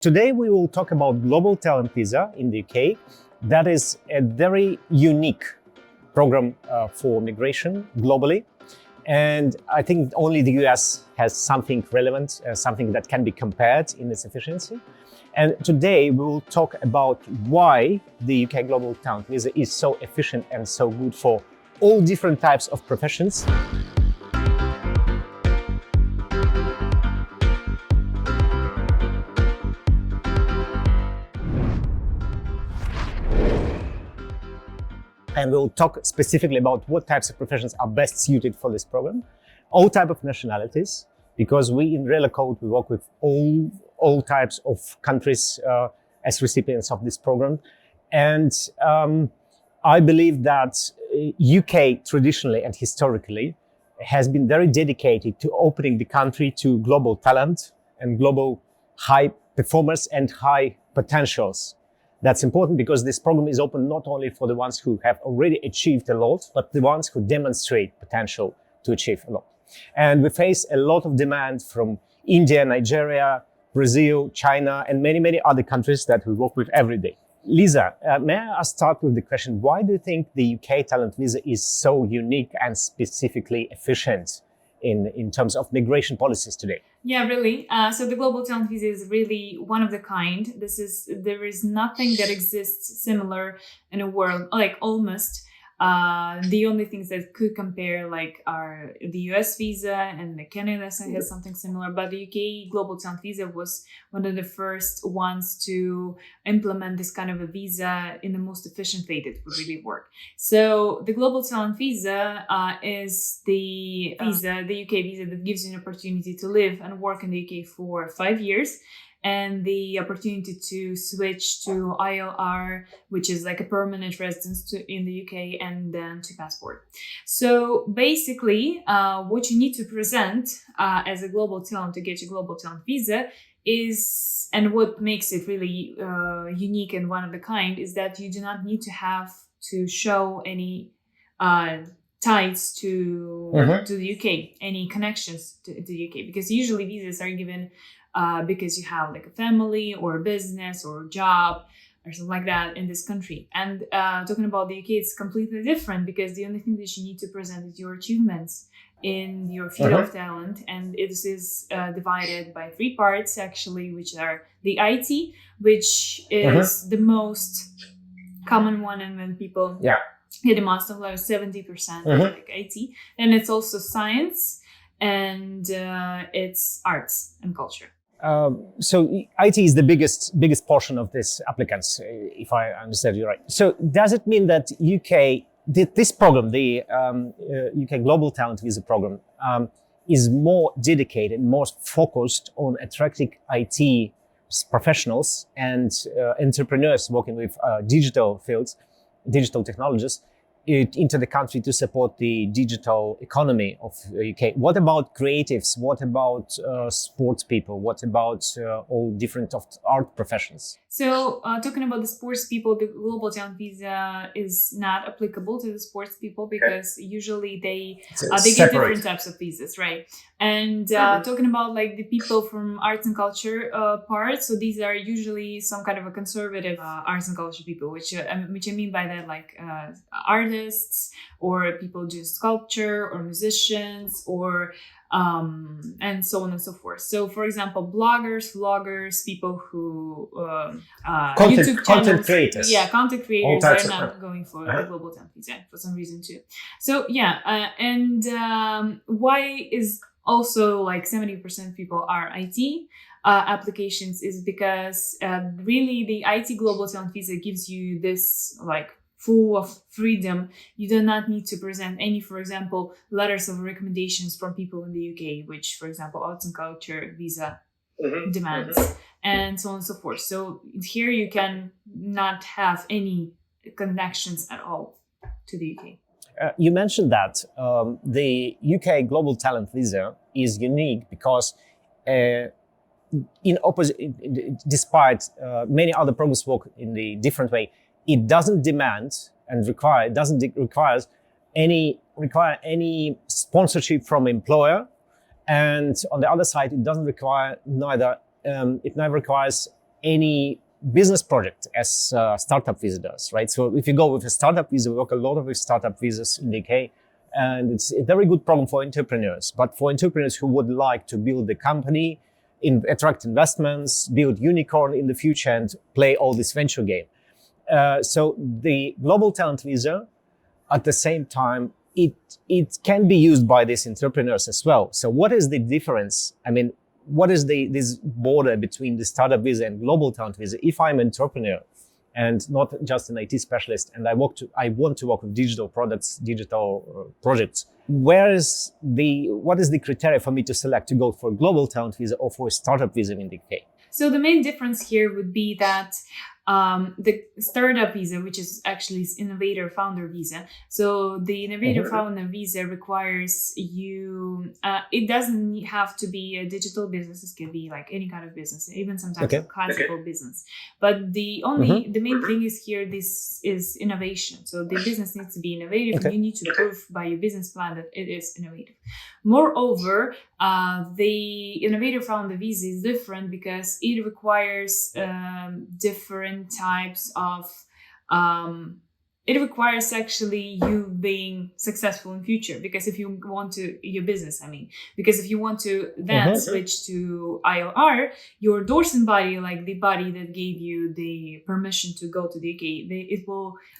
Today we will talk about Global Talent Visa in the UK. That is a very unique program for migration globally. And I think only the US has something relevant, something that can be compared in its efficiency. And today we will talk about why the UK Global Talent Visa is so efficient and so good for all different types of professions. And we'll talk specifically about what types of professions are best suited for this program, all types of nationalities, because we in Relocode, we work with all types of countries as recipients of this program. And I believe that UK traditionally and historically has been very dedicated to opening the country to global talent and global high performers and high potentials. That's important because this program is open not only for the ones who have already achieved a lot, but the ones who demonstrate potential to achieve a lot. And we face a lot of demand from India, Nigeria, Brazil, China, and many other countries that we work with every day. Lisa, may I start with the question, why do you think the UK Talent Visa is so unique and specifically efficient in terms of migration policies today? Yeah, really. So the Global Talent Visa is really one of the kind. There is nothing that exists similar in a world, like almost. The only things that could compare are the US visa, and the Canada has something similar, but the UK Global Talent Visa was one of the first ones to implement this kind of a visa in the most efficient way that would really work. So the Global Talent Visa is the UK visa that gives you an opportunity to live and work in the UK for 5 years, and the opportunity to switch to ILR, which is like a permanent residence in the UK, and then to passport. So basically, what you need to present as a global talent to get your global talent visa is, and what makes it really unique and one of a kind, is that you do not need to have to show any ties to the UK, any connections to the UK, because usually visas are given because you have like a family or a business or a job or something like that in this country. And talking about the UK, it's completely different, because the only thing that you need to present is your achievements in your field of talent. And it is divided by 3 parts actually, which are the IT, which is the most common one, and when people get the most of like 70% like IT. And it's also science, and it's arts and culture. So IT is the biggest portion of this applicants, if I understand you right. So does it mean that this program, the UK Global Talent Visa program, is more dedicated, more focused on attracting IT professionals and entrepreneurs working with digital fields, digital technologies, into the country to support the digital economy of the UK? What about creatives? What about sports people? What about all different of art professions? So talking about the sports people, the Global Talent Visa is not applicable to the sports people, because usually they get different types of visas, right? And talking about like the people from arts and culture part, so these are usually some kind of a conservative arts and culture people, which I mean by that, like artists, or people do sculpture, or musicians, or and so on and so forth. So, for example, bloggers, vloggers, people who content creators. Yeah, content creators are not going for the Global Talent Visa for some reason too. So and why is also like 70% people are IT applications is because really the IT Global Talent Visa gives you this like full of freedom. You do not need to present any, for example, letters of recommendations from people in the UK, which, for example, arts and culture visa demands, and so on and so forth. So here you can not have any connections at all to the UK. You mentioned that the UK Global Talent Visa is unique because despite many other programs work in the different way, it doesn't demand and require any sponsorship from employer, and on the other side, it doesn't require it never requires any business project as startup visa does, right? So if you go with a startup visa, we work a lot with startup visas in the UK, and it's a very good program for entrepreneurs. But for entrepreneurs who would like to build a company, attract investments, build unicorn in the future, and play all this venture game. So the global talent visa, at the same time, it can be used by these entrepreneurs as well. So what is the difference? I mean, what is this border between the startup visa and global talent visa? If I'm an entrepreneur and not just an IT specialist, and I want to work with digital products, digital projects, what is the criteria for me to select to go for global talent visa or for a startup visa in the UK? So the main difference here would be that the startup visa, which is actually innovator founder visa. So the innovator founder visa requires you, it doesn't have to be a digital business. It can be like any kind of business, even sometimes a classical business. But the main thing is here, this is innovation. So the business needs to be innovative. And you need to prove by your business plan that it is innovative. Moreover, the innovator founder visa is different because it requires different types of it requires actually you being successful in future, because if you want to your business, because if you want to then switch to ILR, your endorsing body, like the body that gave you the permission to go to the UK,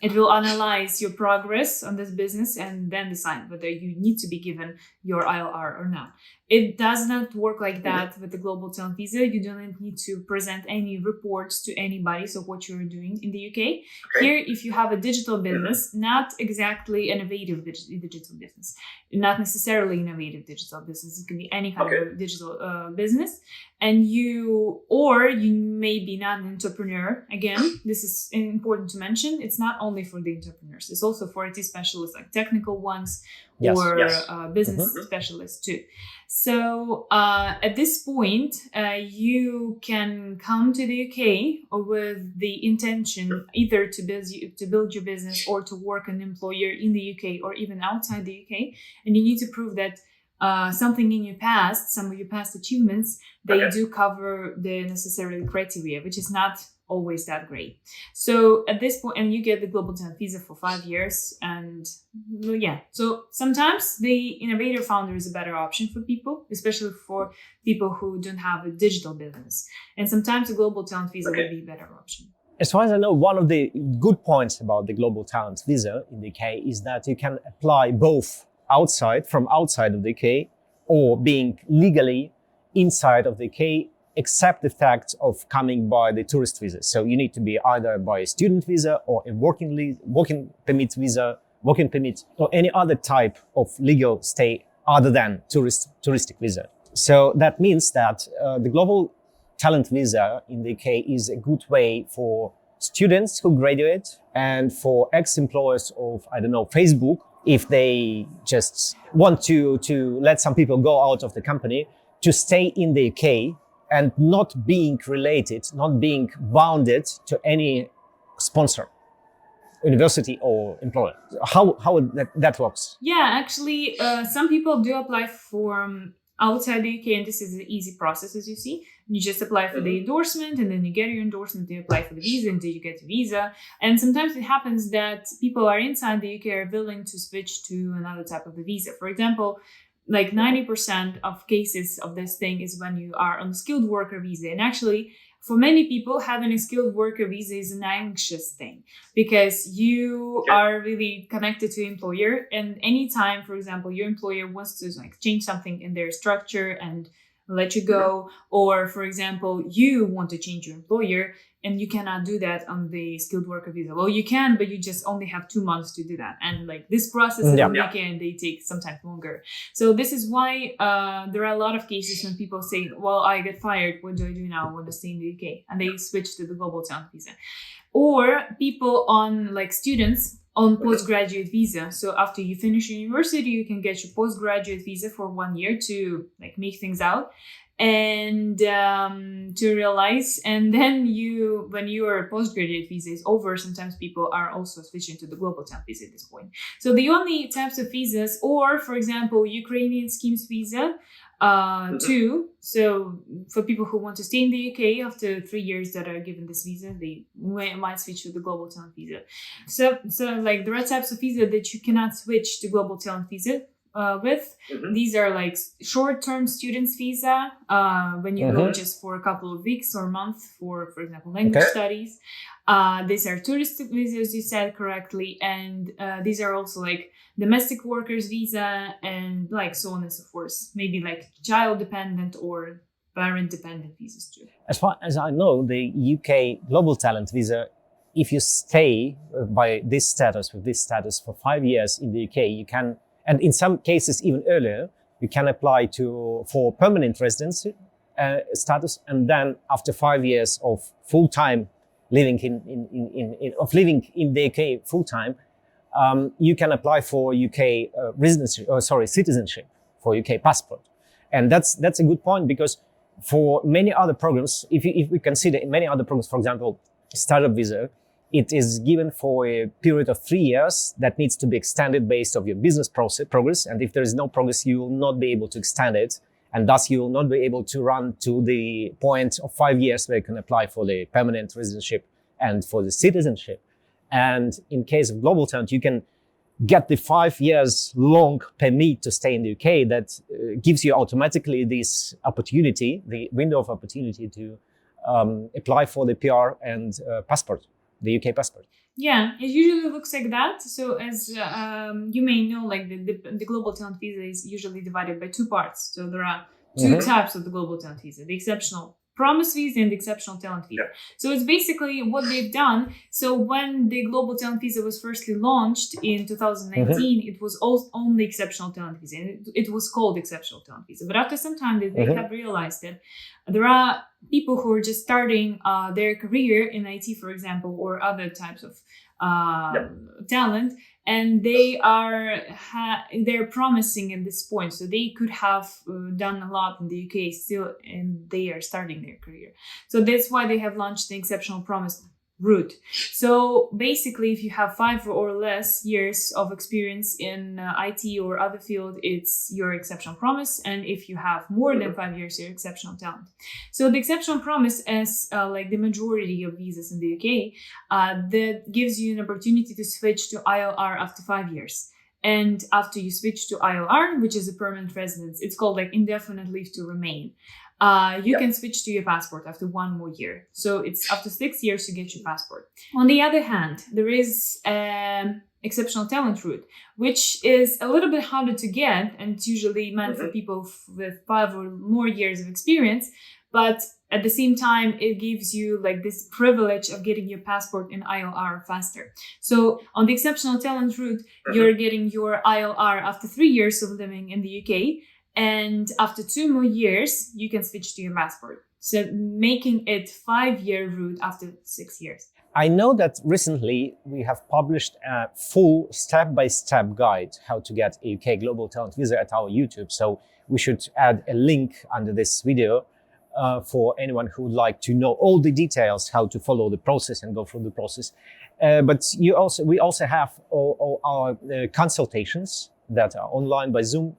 it will analyze your progress on this business and then decide whether you need to be given your ILR or not. It does not work like that with the global talent visa. You don't need to present any reports to anybody of what you're doing in the UK. Here, if you have a digital business, not exactly innovative digital business, not necessarily innovative digital business, it can be any kind of digital business, and you may be not an entrepreneur. Again, this is important to mention. It's not only for the entrepreneurs; it's also for IT specialists, like technical ones, or business specialists too. So at this point, you can come to the UK with the intention either to build your business or to work an employer in the UK or even outside the UK, and you need to prove that something in your past, some of your past achievements, they do cover the necessary criteria, which is not always that great. So at this point, and you get the global talent visa for 5 years, and so sometimes the innovator founder is a better option for people, especially for people who don't have a digital business, and sometimes the global talent visa would be a better option. As far as I know, one of the good points about the global talent visa in the UK is that you can apply both from outside of the UK, or being legally inside of the UK, except the fact of coming by the tourist visa. So you need to be either by a student visa or a working permit visa, working permit, or any other type of legal stay other than touristic visa. So that means that the global talent visa in the UK is a good way for students who graduate and for ex-employers of, Facebook, if they just want to let some people go out of the company, to stay in the UK and not being related, not being bounded to any sponsor, university or employer. How that works? Yeah, actually, some people do apply for outside the UK, and this is an easy process, as you see. You just apply for the endorsement, and then you get your endorsement, you apply for the visa, until you get the visa. And sometimes it happens that people are inside the UK are willing to switch to another type of a visa. For example, like 90% of cases of this thing is when you are on a skilled worker visa. And actually, for many people, having a skilled worker visa is an anxious thing, because you are really connected to your employer. And anytime, for example, your employer wants to change something in their structure and let you go, or for example, you want to change your employer and you cannot do that on the skilled worker visa. Well, you can, but you just only have 2 months to do that. And this process in the UK, and they take sometimes longer. So this is why there are a lot of cases when people say, well, I get fired. What do I do now? I want to stay in the UK. And they switch to the global talent visa. Or people on students on postgraduate visa. So after you finish university, you can get your postgraduate visa for 1 year to make things out and to realize. And then when your postgraduate visa is over, sometimes people are also switching to the global talent visa at this point. So the only types of visas, or for example, Ukrainian schemes visa, Two, so for people who want to stay in the UK after 3 years that are given this visa, they might switch to the global talent visa. So like there are types of visa that you cannot switch to global talent visa with. These are like short-term students visa when you go just for a couple of weeks or month for example, language studies. These are tourist visas, you said correctly, and these are also like domestic workers visa and like so on and so forth. Maybe like child dependent or parent dependent visas too. As far as I know, the UK global talent visa, if you stay by this status, with this status for 5 years in the UK, you can, and in some cases even earlier, you can apply for permanent residency status, and then after 5 years of full-time living living in the UK full-time, you can apply for UK citizenship, for UK passport. And that's a good point, because for many other programs, if we consider many other programs, for example, startup visa, it is given for a period of 3 years that needs to be extended based on your business progress. And if there is no progress, you will not be able to extend it. And thus you will not be able to run to the point of 5 years where you can apply for the permanent residency and for the citizenship. And in case of global talent, you can get the 5 years long permit to stay in the UK that gives you automatically this opportunity, the window of opportunity to apply for the PR and passport, the UK passport. Yeah, it usually looks like that. So as you may know, like the global talent visa is usually divided by two parts. So there are two types of the global talent visa: the exceptional promise visa and the exceptional talent visa. Yeah. So it's basically what they've done. So when the global talent visa was firstly launched in 2019, it was only exceptional talent visa. And it was called exceptional talent visa. But after some time, they have realized that there are people who are just starting their career in IT, for example, or other types of talent, and they're promising at this point. So they could have done a lot in the UK still, and they are starting their career. So that's why they have launched the exceptional promise route. So basically, if you have 5 or less years of experience in IT or other field, it's your exceptional promise. And if you have more than 5 years, you're exceptional talent. So the exceptional promise, as like the majority of visas in the UK, that gives you an opportunity to switch to ILR after 5 years. And after you switch to ILR, which is a permanent residence, it's called like indefinite leave to remain. You can switch to your passport after 1 more year. So it's after 6 years you get your passport. On the other hand, there is exceptional talent route, which is a little bit harder to get, and it's usually meant for people with 5 or more years of experience. But at the same time, it gives you like this privilege of getting your passport in ILR faster. So on the exceptional talent route, you're getting your ILR after 3 years of living in the UK. And after 2 more years, you can switch to your passport. So making it 5-year route after 6 years. I know that recently we have published a full step-by-step guide how to get a UK Global Talent Visa at our YouTube. So we should add a link under this video for anyone who would like to know all the details, how to follow the process and go through the process. But we also have all our consultations that are online by Zoom,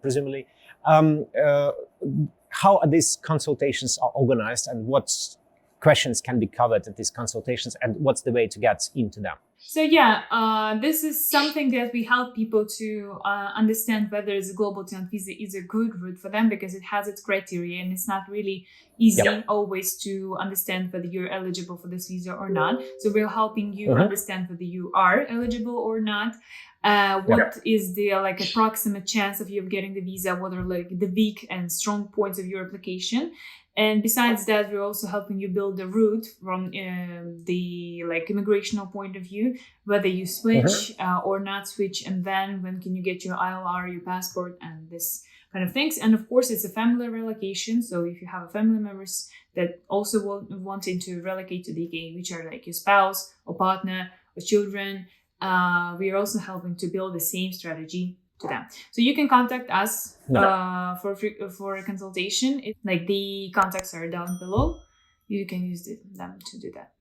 presumably. How are these consultations are organized, and what questions can be covered at these consultations, and what's the way to get into them? So this is something that we help people to understand whether the global talent visa is a good route for them, because it has its criteria, and it's not really easy always to understand whether you're eligible for this visa or not. So we're helping you understand whether you are eligible or not. What is the like approximate chance of you getting the visa? What are like the weak and strong points of your application? And besides that, we're also helping you build a route from the like immigrational point of view, whether you switch or not switch, and then when can you get your ILR, your passport, and this kind of things. And of course, it's a family relocation. So if you have family members that also wanting to relocate to the UK, which are like your spouse or partner or children, we are also helping to build the same strategy to them. So you can contact us for a consultation. Like the contacts are down below. You can use them to do that.